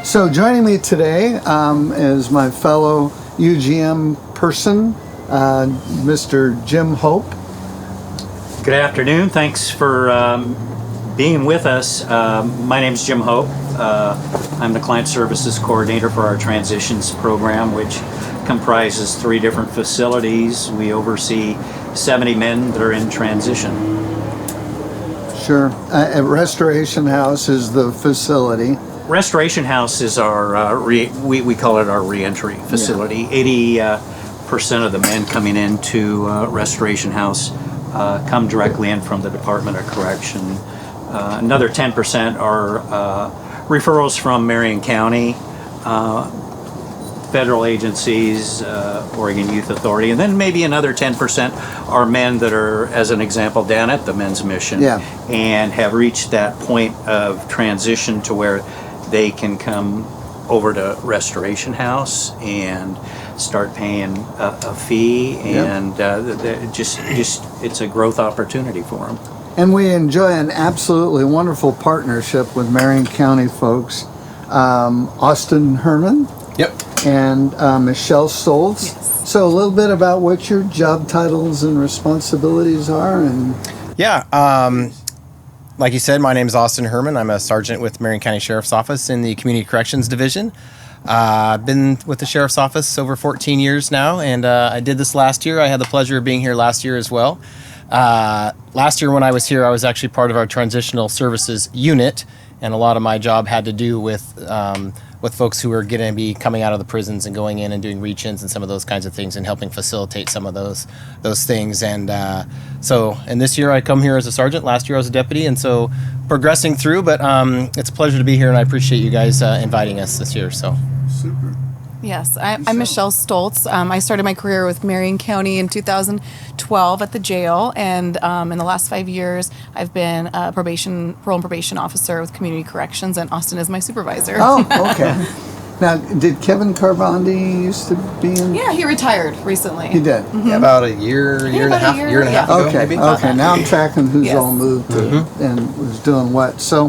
So joining me today is my fellow UGM person, Mr. Jim Hope. Good afternoon. Thanks for being with us. My name is Jim Hope. I'm the Client Services Coordinator for our Transitions program, which comprises 3 different facilities. We oversee 70 men that are in transition. Sure. Restoration House is the facility. Restoration House is our, we call it our reentry facility. 80% of the men coming into Restoration House come directly in from the Department of Correction. Another 10% are referrals from Marion County, federal agencies, Oregon Youth Authority, and then maybe another 10% are men that are, as an example, down at the men's mission and have reached that point of transition to where they can come over to Restoration House and start paying a fee, and just it's a growth opportunity for them. And we enjoy an absolutely wonderful partnership with Marion County folks. Austin Herman. Yep. And Michelle Stoltz. Yes. So a little bit about what your job titles and responsibilities are. And like you said, my name is Austin Herman. I'm a sergeant with Marion County Sheriff's Office in the Community Corrections Division. I've been with the Sheriff's Office over 14 years now, and I did this last year. I had the pleasure of being here last year as well. Last year when I was here, I was actually part of our Transitional Services Unit, and a lot of my job had to do with folks who are going to be coming out of the prisons and going in and doing reach-ins and some of those kinds of things and helping facilitate some of those things. And and this year I come here as a sergeant. Last year I was a deputy, and so progressing through. But it's a pleasure to be here, and I appreciate you guys inviting us this year. So super. Yes, I'm Michelle Stoltz. I started my career with Marion County in 2012 at the jail, and in the last 5 years, I've been a parole and probation officer with Community Corrections, and Austin is my supervisor. Oh, okay. Now, did Kevin Carbondi used to be in? Yeah, he retired recently. He did? yeah, about a year and a half ago, Okay, maybe. okay. Now I'm tracking who's Yes. all moved to, and was doing what. So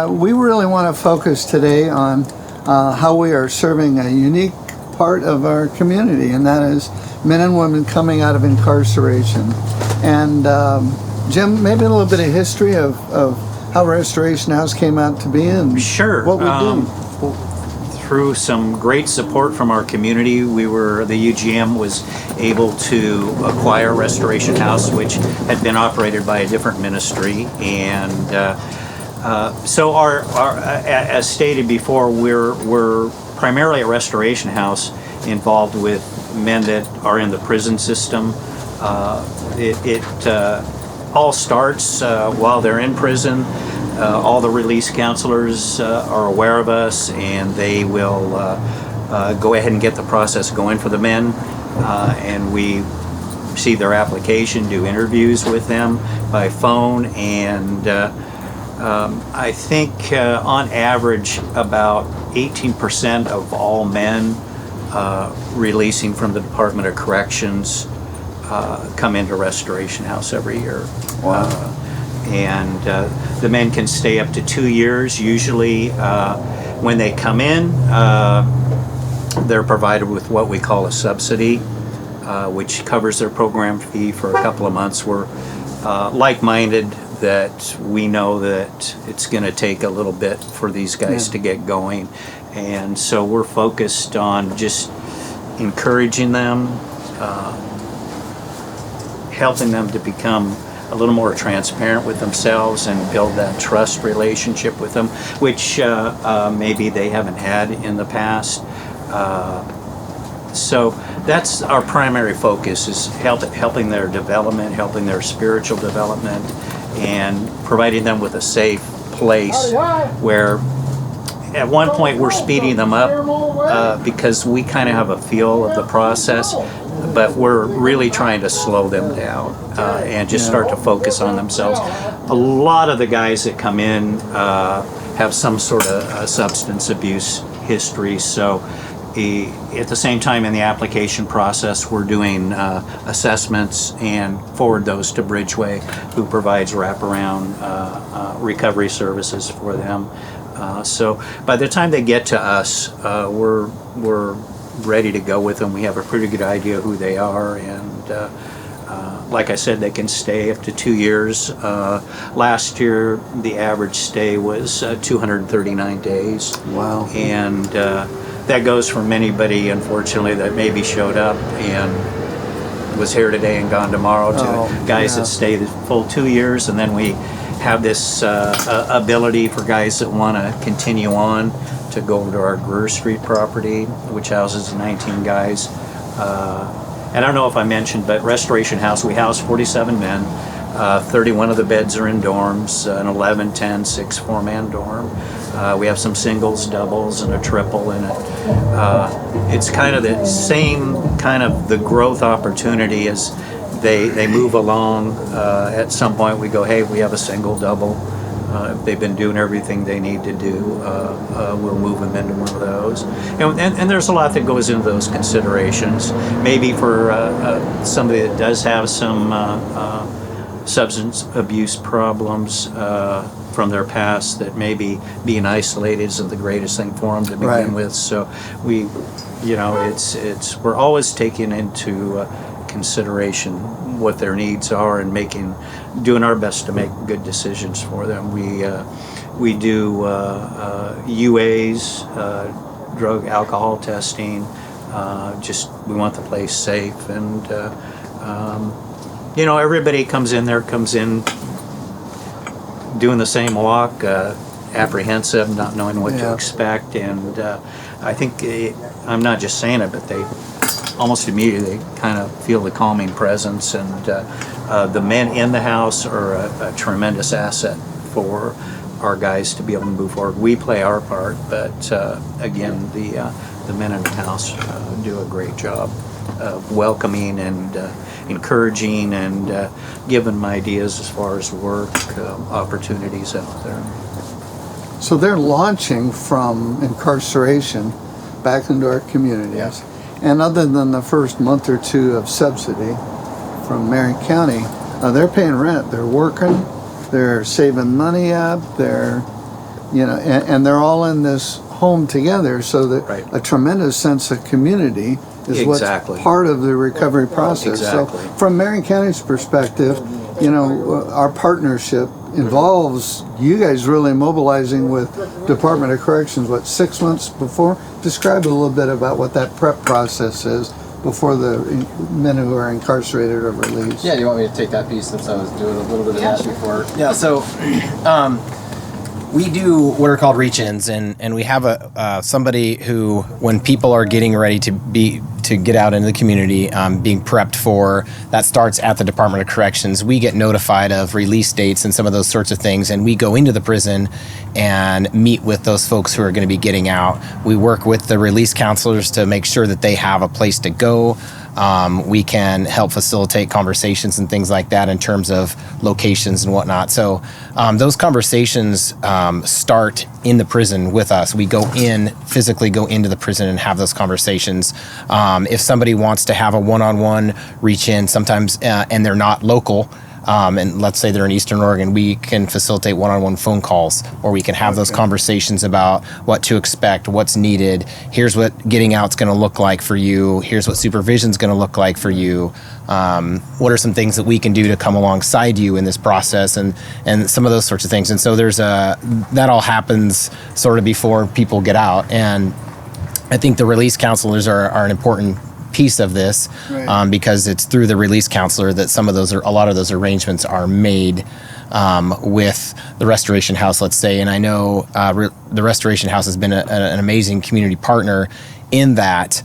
we really want to focus today on how we are serving a unique part of our community, and that is men and women coming out of incarceration. And Jim, maybe a little bit of history of how Restoration House came out to be and Sure. what we do. Through some great support from our community, the UGM was able to acquire Restoration House, which had been operated by a different ministry, and so as stated before, we're primarily a Restoration House involved with men that are in the prison system. It all starts while they're in prison. All the release counselors are aware of us, and they will go ahead and get the process going for the men, and we receive their application, do interviews with them by phone, and I think on average about 18% of all men releasing from the Department of Corrections come into Restoration House every year. Wow. And the men can stay up to 2 years. Usually when they come in, they're provided with what we call a subsidy, which covers their program fee for a couple of months. We're like-minded that we know that it's going to take a little bit for these guys to get going, and so we're focused on just encouraging them, helping them to become a little more transparent with themselves and build that trust relationship with them, which maybe they haven't had in the past. So that's our primary focus, is helping their development, helping their spiritual development, and providing them with a safe place where at one point we're speeding them up because we kind of have a feel of the process, but we're really trying to slow them down and just start to focus on themselves. A lot of the guys that come in have some sort of substance abuse history, so at the same time in the application process, we're doing assessments and forward those to Bridgeway, who provides wraparound recovery services for them. So by the time they get to us, we're ready to go with them. We have a pretty good idea who they are, and like I said, they can stay up to 2 years. Last year, the average stay was 239 days. Wow. And that goes from anybody, unfortunately, that maybe showed up and was here today and gone tomorrow, to guys that stay the full 2 years. And then we have this ability for guys that want to continue on to go over to our Greer Street property, which houses 19 guys. And I don't know if I mentioned, but Restoration House, we house 47 men. 31 of the beds are in dorms, an 11, 10, 6 4-man dorm. We have some singles, doubles, and a triple in it. It's kind of the same kind of the growth opportunity as they move along. At some point we go, hey, we have a single, double. If they've been doing everything they need to do, we'll move them into one of those. And there's a lot that goes into those considerations. Maybe for somebody that does have some substance abuse problems from their past, that maybe being isolated isn't the greatest thing for them to begin with. So we, we're always taking into consideration what their needs are and doing our best to make good decisions for them. We do UAs, drug alcohol testing. We want the place safe, and everybody comes in doing the same walk, apprehensive, not knowing what to expect, and I think I'm not just saying it, but they almost immediately kind of feel the calming presence, and the men in the house are a tremendous asset for our guys to be able to move forward. We play our part, but again, the men in the house do a great job of welcoming and encouraging and giving them ideas as far as work opportunities out there. So they're launching from incarceration back into our communities. Yeah. And other than the first month or two of subsidy from Marion County, they're paying rent. They're working. They're saving money up. They're, and they're all in this home together. So that a tremendous sense of community is what's part of the recovery process. So from Marion County's perspective, our partnership involves you guys really mobilizing with Department of Corrections, 6 months before? Describe a little bit about what that prep process is before the men who are incarcerated are released. Yeah, do you want me to take that piece since I was doing a little bit of that before? Yeah, so we do what are called reach-ins, and we have somebody who, when people are getting ready to get out into the community, being prepped for, that starts at the Department of Corrections. We get notified of release dates and some of those sorts of things, and we go into the prison and meet with those folks who are going to be getting out. We work with the release counselors to make sure that they have a place to go. We can help facilitate conversations and things like that in terms of locations and whatnot. So those conversations start in the prison with us. We physically go into the prison and have those conversations. If somebody wants to have a one-on-one reach in, sometimes, and they're not local, and let's say they're in Eastern Oregon, we can facilitate one-on-one phone calls, or we can have those conversations about what to expect, what's needed. Here's what getting out's going to look like for you. Here's what supervision's going to look like for you. What are some things that we can do to come alongside you in this process, and some of those sorts of things. And so that all happens sort of before people get out. And I think the release counselors are an important piece of this, because it's through the release counselor that a lot of those arrangements are made with the Restoration House, let's say. And I know the Restoration House has been an amazing community partner in that.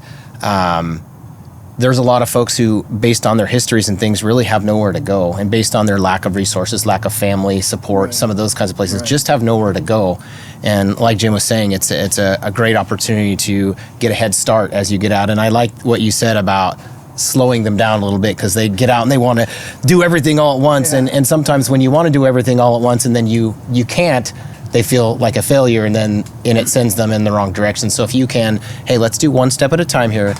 There's a lot of folks who, based on their histories and things, really have nowhere to go, and based on their lack of resources, lack of family support, some of those kinds of places, just have nowhere to go. And like Jim was saying, it's a great opportunity to get a head start as you get out. And I like what you said about slowing them down a little bit, because they get out and they want to do everything all at once. And sometimes when you want to do everything all at once and then you can't, they feel like a failure, and it sends them in the wrong direction. So if you can, hey, let's do one step at a time here.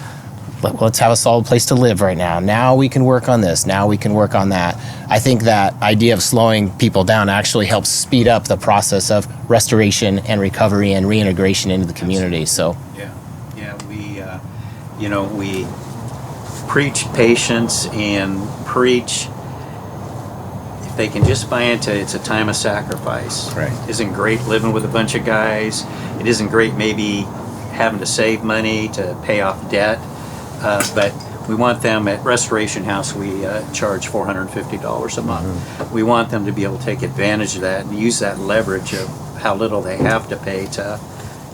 let's have a solid place to live right now. Now we can work on this. Now we can work on that. I think that idea of slowing people down actually helps speed up the process of restoration and recovery and reintegration into the community. So we preach patience and preach, if they can just buy into it's a time of sacrifice. Right. It isn't great living with a bunch of guys. It isn't great maybe having to save money to pay off debt, but we want them at Restoration House. We charge $450 a month. We want them to be able to take advantage of that and use that leverage of how little they have to pay to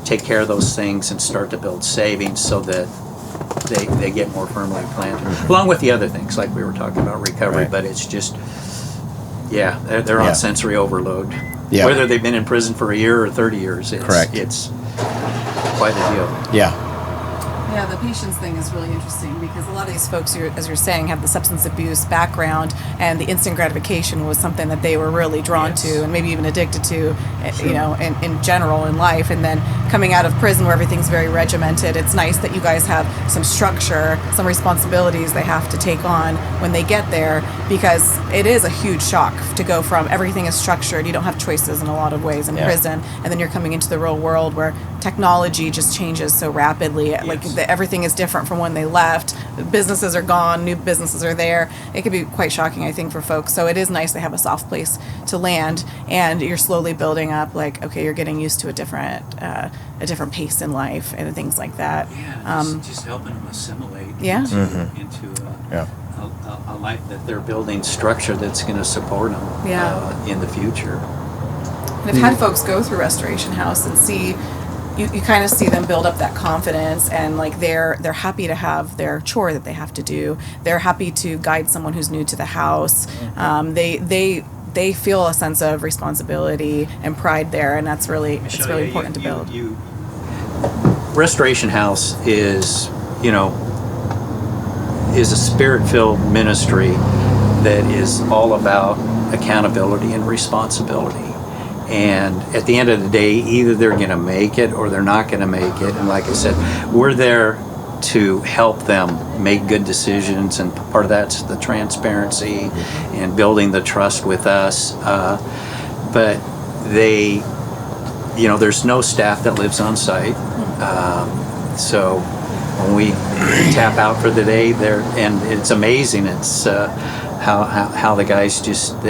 take care of those things and start to build savings so that they get more firmly planted, along with the other things like we were talking about recovery. Right. But it's just, they're on sensory overload. Yeah. Whether they've been in prison for a year or 30 years, Correct. It's quite a deal. yeah. Yeah, the patience thing is really interesting because a lot of these folks, as you're saying, have the substance abuse background, and the instant gratification was something that they were really drawn to, and maybe even addicted to, in general in life. And then coming out of prison where everything's very regimented, it's nice that you guys have some structure, some responsibilities they have to take on when they get there, because it is a huge shock to go from everything is structured, you don't have choices in a lot of ways in prison, and then you're coming into the real world where technology just changes so rapidly. Like everything is different from when they left. Businesses are gone, new businesses are there. It can be quite shocking, I think, for folks. So it is nice to have a soft place to land, and you're slowly building up. Like, okay, you're getting used to a different pace in life and things like that. Yeah, just helping them assimilate into a life that they're building structure that's going to support them in the future. And I've had folks go through Restoration House and see. You kind of see them build up that confidence, and like they're happy to have their chore that they have to do. They're happy to guide someone who's new to the house. They feel a sense of responsibility and pride there, and that's really it's really important to build. Restoration House is a spirit-filled ministry that is all about accountability and responsibility. And at the end of the day, either they're going to make it or they're not going to make it. And like I said, we're there to help them make good decisions. And part of that's the transparency and building the trust with us. But there's no staff that lives on site. So when we tap out for the day, and it's amazing. It's how the guys just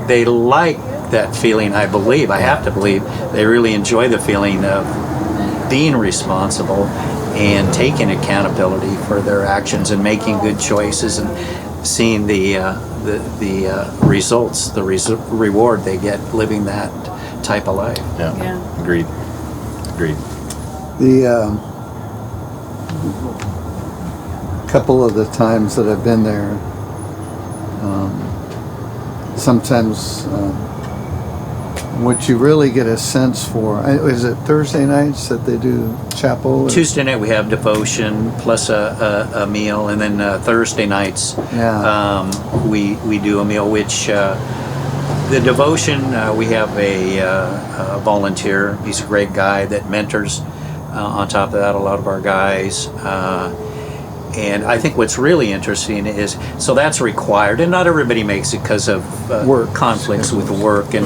they like that feeling. I have to believe they really enjoy the feeling of being responsible and taking accountability for their actions and making good choices and seeing the results, the reward they get living that type of life. Yeah. Agreed. The couple of the times that I've been there, sometimes what you really get a sense for, is it Thursday nights that they do chapel? Tuesday night we have devotion plus a meal, and then Thursday nights we do a meal, which the devotion, we have a volunteer. He's a great guy that mentors on top of that a lot of our guys. And I think what's really interesting is, so that's required, and not everybody makes it because of work conflicts with work and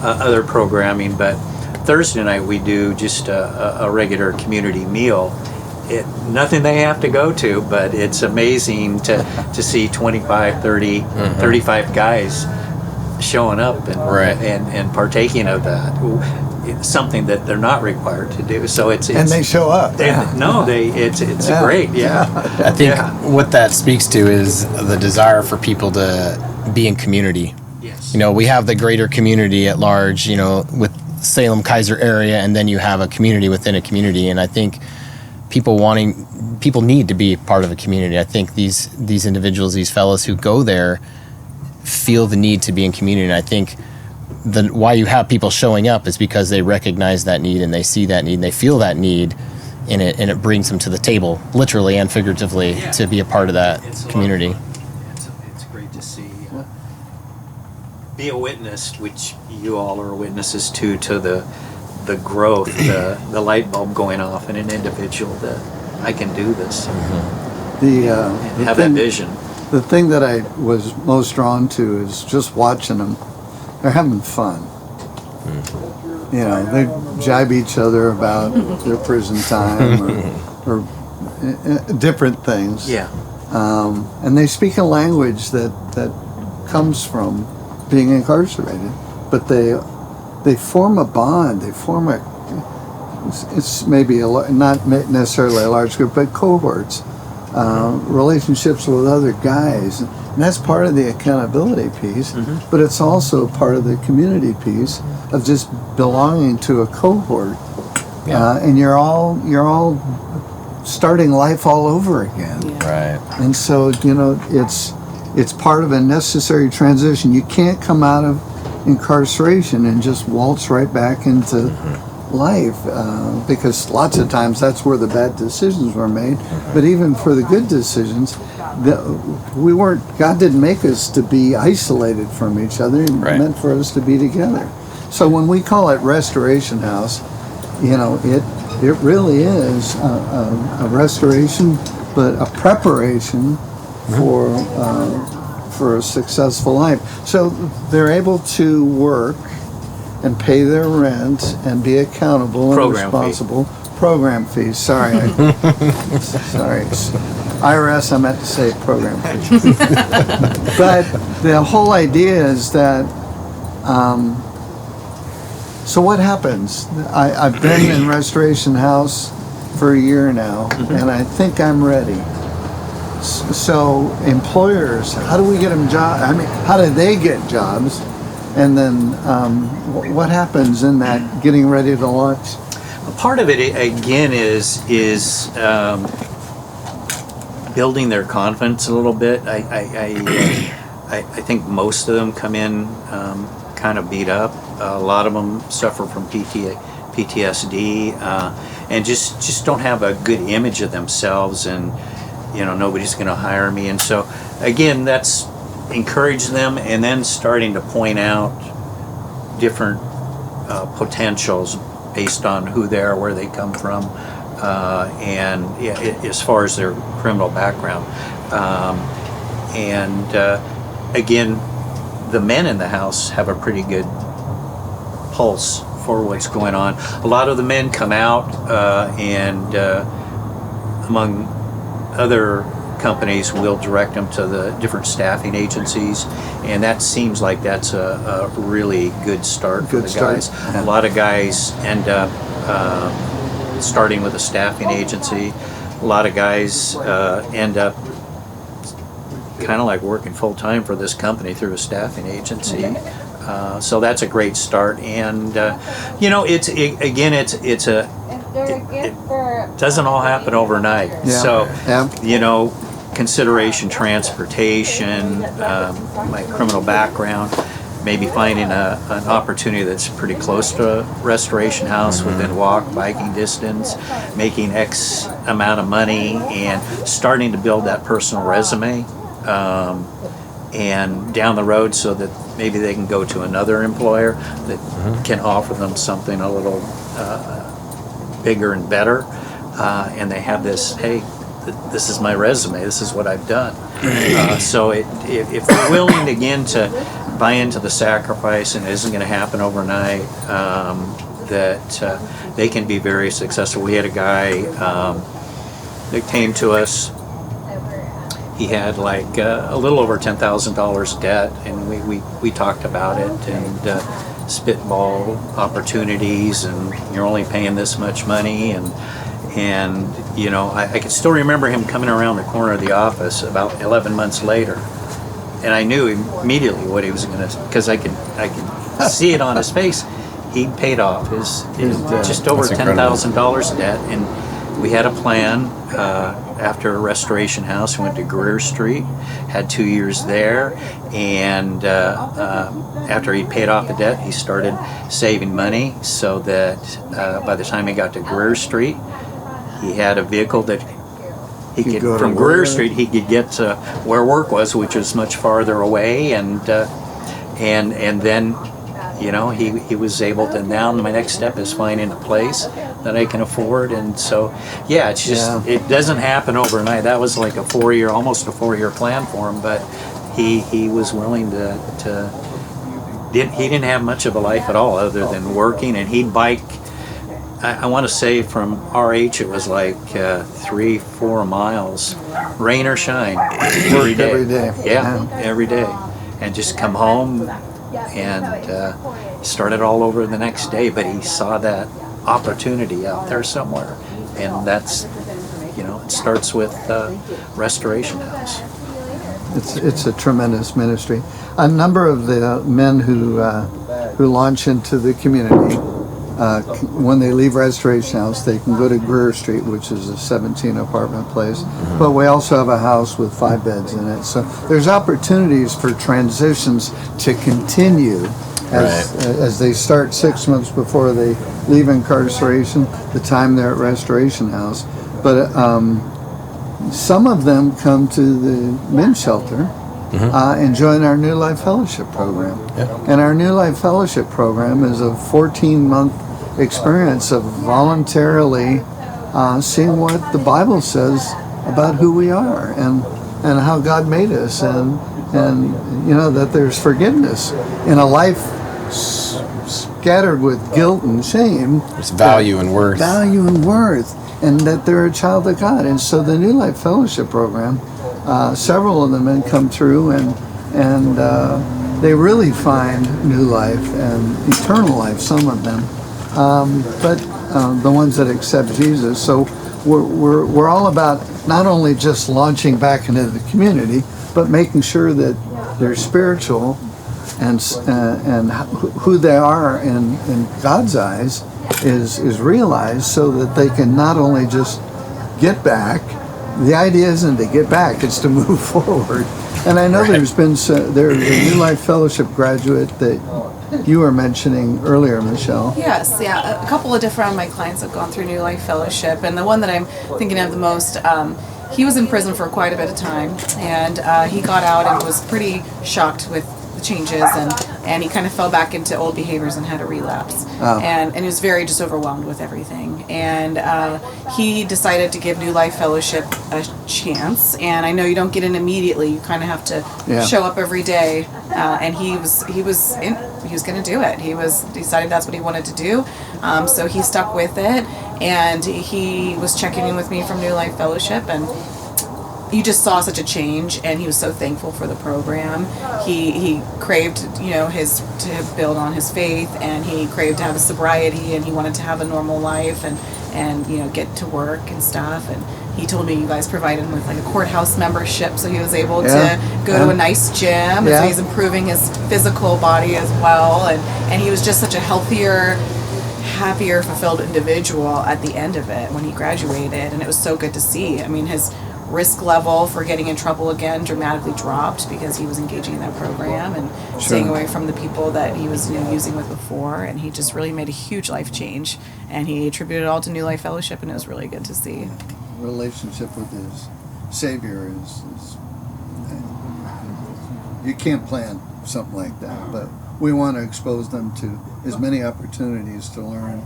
other programming. But Thursday night we do just a regular community meal. Nothing they have to go to, but it's amazing to see 25, 30, 35 guys showing up and partaking of that. It's something that they're not required to do. So it's and they show up. It's great. I think what that speaks to is the desire for people to be in community. Yes. We have the greater community at large, with Salem Kaiser area, and then you have a community within a community. And I think people need to be part of a community. I think these individuals, these fellows who go there, feel the need to be in community. And I think why you have people showing up is because they recognize that need and they see that need and they feel that need, and it brings them to the table, literally and figuratively, to be a part of that community. It's great to see. Be a witness, which you all are witnesses to the growth, the light bulb going off in an individual that I can do this. The Have that vision. The thing that I was most drawn to is just watching them. They're having fun. You know, they jibe each other about their prison time or different things. Yeah. And they speak a language that comes from being incarcerated, but they form a bond. They form it's maybe not necessarily a large group, but cohorts, relationships with other guys. And that's part of the accountability piece, but it's also part of the community piece of just belonging to a cohort. And you're all starting life all over again. Right. And so, you know, it's part of a necessary transition. You can't come out of incarceration and just waltz right back into life, because lots of times that's where the bad decisions were made. But even for the good decisions, God didn't make us to be isolated from each other. He meant for us to be together. So when we call it Restoration House, you know, it really is a restoration, but a preparation for a successful life. So they're able to work and pay their rent and be accountable and responsible. Program fees. Sorry. Sorry. IRS, I meant to say program fees. But the whole idea is that, so what happens? I've been in Restoration House for a year now, and I think I'm ready. So employers, how do we get them jobs? I mean, how do they get jobs? And then what happens in that getting ready to launch? Part of it, again, is building their confidence a little bit. I think most of them come in kind of beat up. A lot of them suffer from PTSD and just don't have a good image of themselves, and you know, nobody's going to hire me. And so again, that's encourage them, and then starting to point out different potentials based on who they are, where they come from, and as far as their criminal background. Again, the men in the house have a pretty good pulse for what's going on. A lot of the men come out and among other companies will direct them to the different staffing agencies, and that seems like that's a really good start for the guys. A lot of guys end up starting with a staffing agency. A lot of guys end up kind of like working full-time for this company through a staffing agency. So that's a great start, and you know, it doesn't all happen overnight. So you know, consideration, transportation, my criminal background, maybe finding an opportunity that's pretty close to a Restoration House within biking distance, making X amount of money, and starting to build that personal resume. And down the road, so that maybe they can go to another employer that can offer them something a little bigger and better, and they have this, hey, this is my resume, this is what I've done. So if they're willing again to buy into the sacrifice, and it isn't going to happen overnight, that they can be very successful. We had a guy that came to us. He had like a little over $10,000 debt, and we talked about it and spitball opportunities, and you're only paying this much money, and you know, I can still remember him coming around the corner of the office about 11 months later, and I knew immediately what he was going to, because I could see it on his face. He paid off his just over $10,000 debt, and we had a plan. After Restoration House, we went to Greer Street, had 2 years there, and after he paid off the debt, he started saving money so that by the time he got to Greer Street, he had a vehicle that he could, from Greer Street, he could get to where work was, which was much farther away, and then, you know, he was able to. Now my next step is finding a place that I can afford. And so, yeah, it's just, Yeah. it doesn't happen overnight. That was like almost a 4-year plan for him, but he was willing he didn't have much of a life at all other than working, and he'd bike. I want to say from RH it was like 3-4 miles, rain or shine, every day. Every day. Yeah, every day, and just come home and start it all over the next day. But he saw that opportunity out there somewhere, and that's, it starts with Restoration House. It's a tremendous ministry. A number of the men who launch into the community, when they leave Restoration House, they can go to Greer Street, which is a 17 apartment place. But we also have a house with 5 beds in it. So there's opportunities for transitions to continue as they start 6 months before they leave incarceration, the time they're at Restoration House. But some of them come to the men's shelter and join our New Life Fellowship program. And our New Life Fellowship program is a 14-month experience of voluntarily seeing what the Bible says about who we are and how God made us, and that there's forgiveness in a life scattered with guilt and shame. There's value and worth. And that they're a child of God. And so the New Life Fellowship program, several of the men come through and they really find new life and eternal life, some of them, but the ones that accept Jesus. So we're all about not only just launching back into the community, but making sure that they're spiritual and who they are in God's eyes is realized, so that they can not only just get back. The idea isn't to get back; it's to move forward. And I know there's been there's a New Life Fellowship graduate that you were mentioning earlier, Michelle. Yes, yeah. A couple of different of my clients have gone through New Life Fellowship, and the one that I'm thinking of the most, he was in prison for quite a bit of time, and he got out and was pretty shocked with the changes, and he kind of fell back into old behaviors and had a relapse. And he was very just overwhelmed with everything. And he decided to give New Life Fellowship a chance. And I know you don't get in immediately; you kind of have to show up every day. And he was going to do it. He decided that's what he wanted to do. So he stuck with it, and he was checking in with me from New Life Fellowship, and he just saw such a change, and he was so thankful for the program. He craved, to build on his faith, and he craved to have a sobriety, and he wanted to have a normal life, and get to work and stuff. And he told me you guys provided him with like a courthouse membership, so he was able to go to a nice gym, and so he's improving his physical body as well, and he was just such a healthier, happier, fulfilled individual at the end of it when he graduated. And it was so good to see. I mean, his risk level for getting in trouble again dramatically dropped because he was engaging in that program and staying away from the people that he was using with before. And he just really made a huge life change, and he attributed it all to New Life Fellowship, and it was really good to see. Relationship with his Savior is you can't plan something like that, but we want to expose them to as many opportunities to learn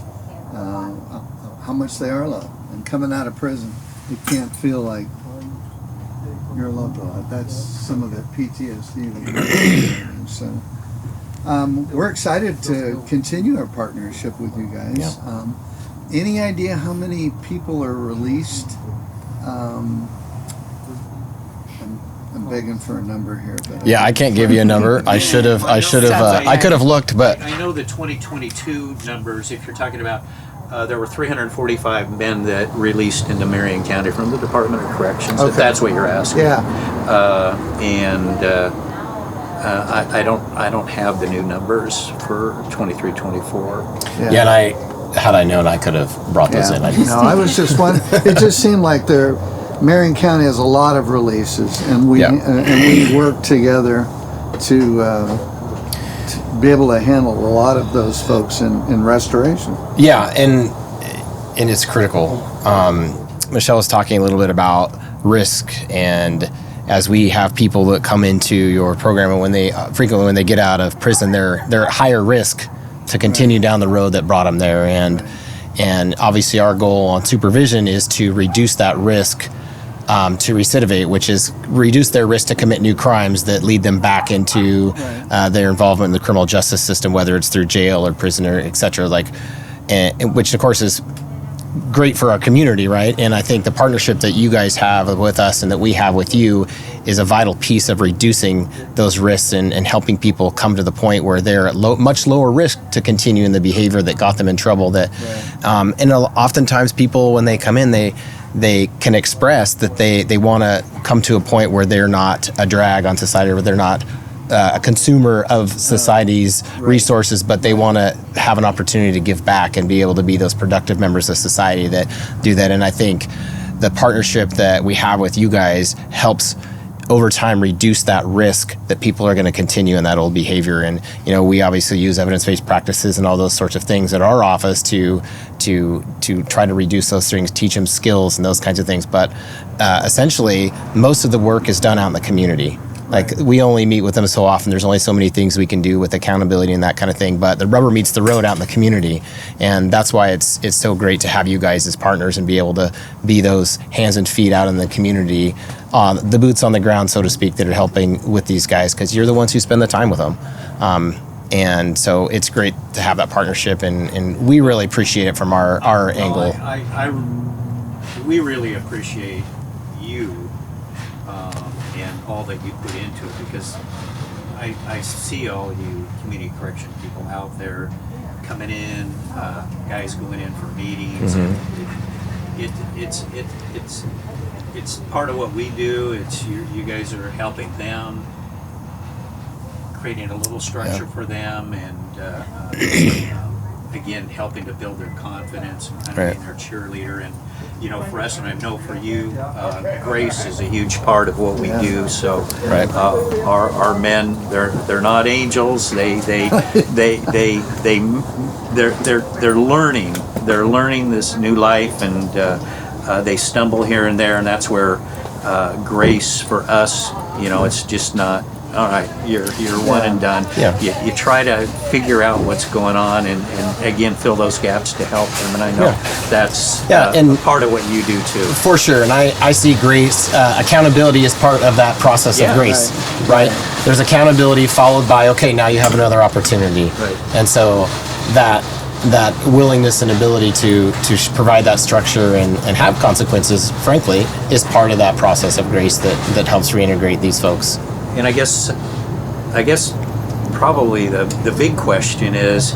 how much they are loved. And coming out of prison, you can't feel like you're loved a lot. That's some of the PTSD that you're experiencing. So we're excited to continue our partnership with you guys. Any idea how many people are released? I'm begging for a number here, but I can't give you a number. I should have. I could have looked, but I know the 2022 numbers. If you're talking about, there were 345 men that released into Marion County from the Department of Corrections. If that's what you're asking. I don't have the new numbers for 23-24. and had I known, I could have brought those in. I was just wondering. It just seemed like Marion County has a lot of releases, and we work together to be able to handle a lot of those folks in restoration. And it's critical. Michelle was talking a little bit about risk, and as we have people that come into your program, and when they get out of prison, they're at higher risk to continue down the road that brought them there. And And obviously our goal on supervision is to reduce that risk to recidivate, which is reduce their risk to commit new crimes that lead them back into their involvement in the criminal justice system, whether it's through jail or prison or et cetera, and which of course is great for our community, right? And I think the partnership that you guys have with us and that we have with you is a vital piece of reducing those risks and helping people come to the point where they're at much lower risk to continue in the behavior that got them in trouble. And oftentimes people, when they come in, they can express that they want to come to a point where they're not a drag on society, or they're not a consumer of society's resources, but they want to have an opportunity to give back and be able to be those productive members of society that do that. And I think the partnership that we have with you guys helps over time reduce that risk that people are going to continue in that old behavior. And we obviously use evidence-based practices and all those sorts of things at our office to try to reduce those things, teach them skills and those kinds of things. But essentially, most of the work is done out in the community. Like, we only meet with them so often. There's only so many things we can do with accountability and that kind of thing. But the rubber meets the road out in the community, and that's why it's so great to have you guys as partners and be able to be those hands and feet out in the community, the boots on the ground, so to speak, that are helping with these guys, because you're the ones who spend the time with them. And so it's great to have that partnership, and we really appreciate it from our angle. We really appreciate you and all that you put into it, because I see all you community correction people out there coming in, guys going in for meetings. It's part of what we do. It's you guys are helping them, creating a little structure for them, and again, helping to build their confidence and kind of being their cheerleader. And for us, and I know for you, grace is a huge part of what we do. So our men, they're not angels. They're learning. They're learning this new life, and they stumble here and there, and that's where grace for us, it's just not, all right, you're one and done. You try to figure out what's going on, and again, fill those gaps to help them. And I know that's and part of what you do too. For sure. And I see grace, accountability is part of that process of grace, right? There's accountability followed by, okay, now you have another opportunity. And so that willingness and ability to provide that structure and have consequences, frankly, is part of that process of grace that helps reintegrate these folks. And I guess probably the big question is,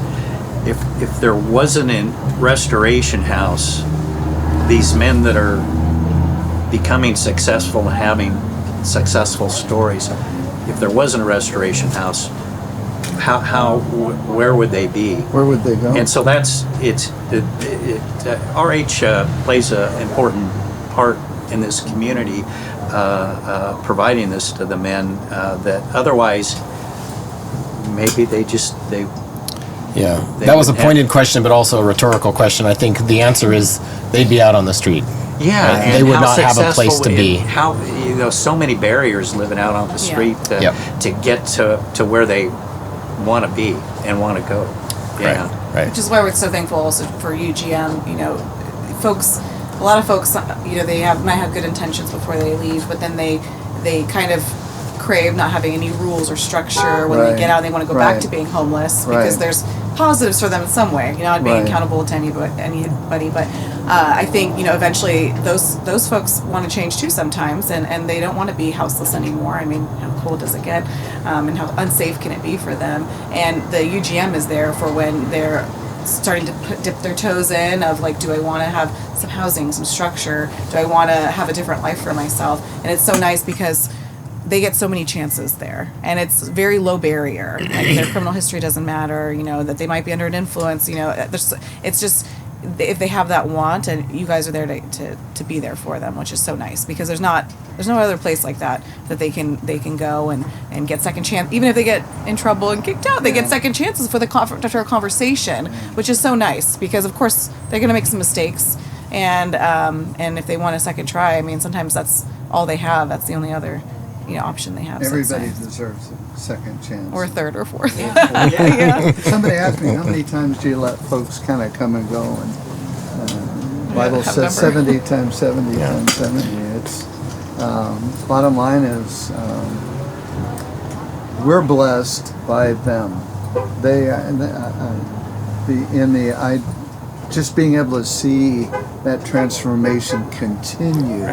if there wasn't a restoration house, these men that are becoming successful and having successful stories, if there wasn't a restoration house, where would they be? Where would they go? And so RH plays an important part in this community, providing this to the men that otherwise maybe that was a pointed question, but also a rhetorical question. I think the answer is they'd be out on the street. And they would not have a place to be. How so many barriers living out on the street to get to where they want to be and want to go. Right. Which is why we're so thankful also for UGM. A lot of folks, they might have good intentions before they leave, but then they kind of crave not having any rules or structure when they get out. And they want to go back to being homeless because there's positives for them in some way, not being accountable to anybody. But I think eventually those folks want to change too sometimes, and they don't want to be houseless anymore. I mean, how cold does it get, and how unsafe can it be for them? And the UGM is there for when they're starting to dip their toes in of like, do I want to have some housing, some structure? Do I want to have a different life for myself? And it's so nice because they get so many chances there, and it's very low barrier. Like, their criminal history doesn't matter, that they might be under an influence, it's just, if they have that want, and you guys are there to be there for them, which is so nice, because there's no other place like that they can go and get second chance. Even if they get in trouble and kicked out, they get second chances for after a conversation, which is so nice, because of course they're going to make some mistakes, and if they want a second try, I mean, sometimes that's all they have. That's the only other option they have. Everybody deserves a second chance. Or a third or fourth. Somebody asked me, how many times do you let folks kind of come and go? And Bible Have says number. 70 times 70 Yeah. times 70. It's bottom line is we're blessed by them. They just being able to see that transformation continue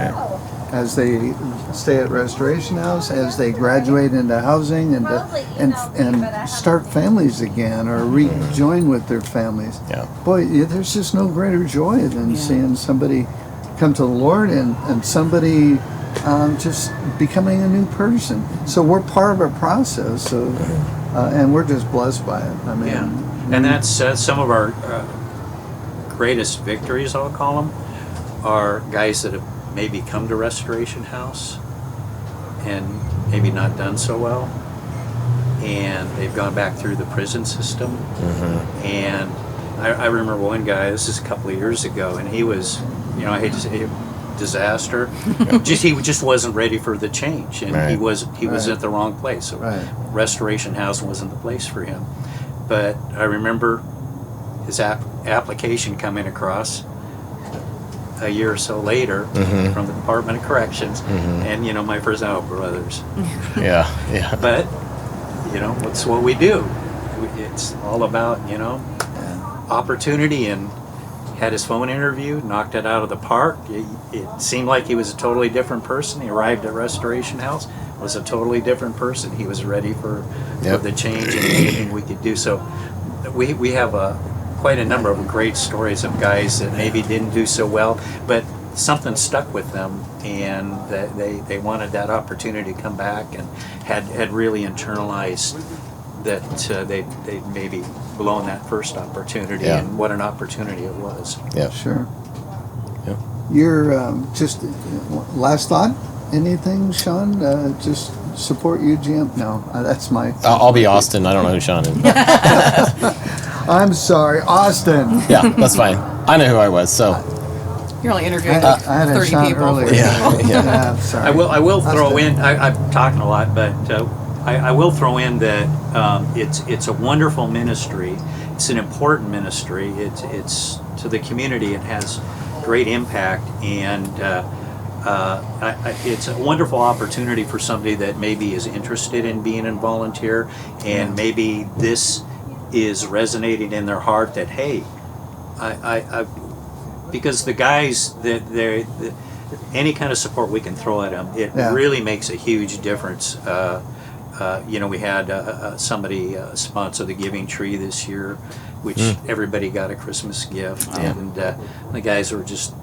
as they stay at Restoration House, as they graduate into housing and start families again or rejoin with their families. Yeah. Boy, there's just no greater joy than seeing somebody come to the Lord and somebody just becoming a new person. So we're part of a process of, and we're just blessed by it. I mean, And that's some of our greatest victories, I'll call them, are guys that have maybe come to Restoration House and maybe not done so well, and they've gone back through the prison system. And I remember one guy, this is a couple of years ago, and he was, I hate to say disaster. He just wasn't ready for the change, and he was at the wrong place. So Restoration House wasn't the place for him. But I remember his application coming across a year or so later from the Department of Corrections, and my first brothers. Yeah. But what's what we do. It's all about opportunity, and had his phone interview, knocked it out of the park. It seemed like he was a totally different person. He arrived at Restoration House, was a totally different person. He was ready for the change and anything we could do. So we have quite a number of great stories of guys that maybe didn't do so well, but something stuck with them, and that they wanted that opportunity to come back, and had really internalized that they maybe blown that first opportunity, and what an opportunity it was. Yeah. Sure. Yeah. You're just last thought. Anything, Sean? Just support UGM. No, that's my. I'll be Austin. I don't know who Sean is. I'm sorry, Austin. Yeah, that's fine. I know who I was. So You're only interviewing I had a 30 Sean people. earlier. Yeah. I'm sorry. I will throw Austin. in. I'm talking a lot, but I will throw in that it's a wonderful ministry. It's an important ministry. It's to the community. It has great impact, and it's a wonderful opportunity for somebody that maybe is interested in being a volunteer, and maybe this is resonating in their heart that, hey, I because the guys that any kind of support we can throw at them, it really makes a huge difference. We had somebody sponsor the Giving Tree this year, which everybody got a Christmas gift, and the guys were just,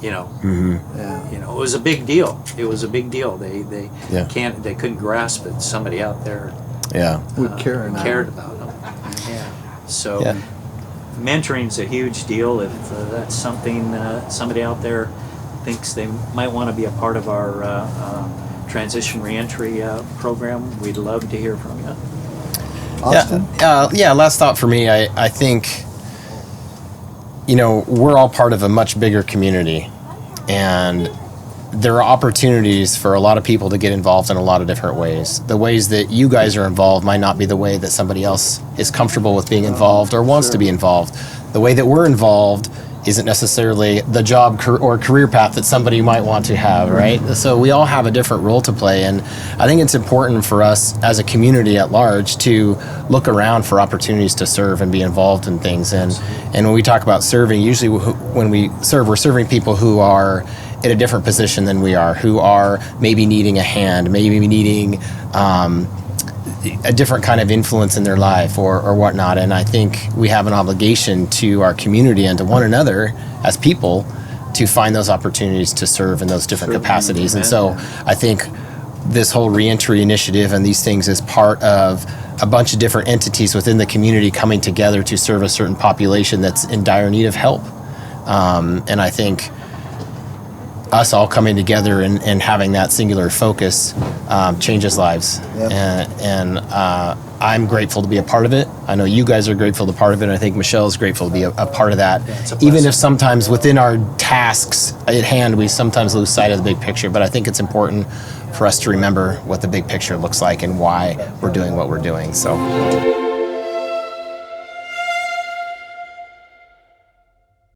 it was a big deal. It was a big deal. They couldn't grasp it. Somebody out there would cared about them. So mentoring's a huge deal. If that's something somebody out there thinks they might want to be a part of our transition reentry program, we'd love to hear from you. Austin? Last thought for me, I think, we're all part of a much bigger community, and there are opportunities for a lot of people to get involved in a lot of different ways. The ways that you guys are involved might not be the way that somebody else is comfortable with being involved or wants to be involved. The way that we're involved isn't necessarily the job or career path that somebody might want to have, right? So we all have a different role to play, and I think it's important for us as a community at large to look around for opportunities to serve and be involved in things. And when we talk about serving, usually when we serve, we're serving people who are in a different position than we are, who are maybe needing a hand, maybe needing a different kind of influence in their life or whatnot. And I think we have an obligation to our community and to one another as people to find those opportunities to serve in those different capacities. And so I think this whole reentry initiative and these things is part of a bunch of different entities within the community coming together to serve a certain population that's in dire need of help. And I think us all coming together and having that singular focus changes lives. And I'm grateful to be a part of it. I know you guys are grateful to be a part of it. And I think Michelle is grateful to be a part of that. Even if sometimes within our tasks at hand, we sometimes lose sight of the big picture. But I think it's important for us to remember what the big picture looks like and why we're doing what we're doing. So.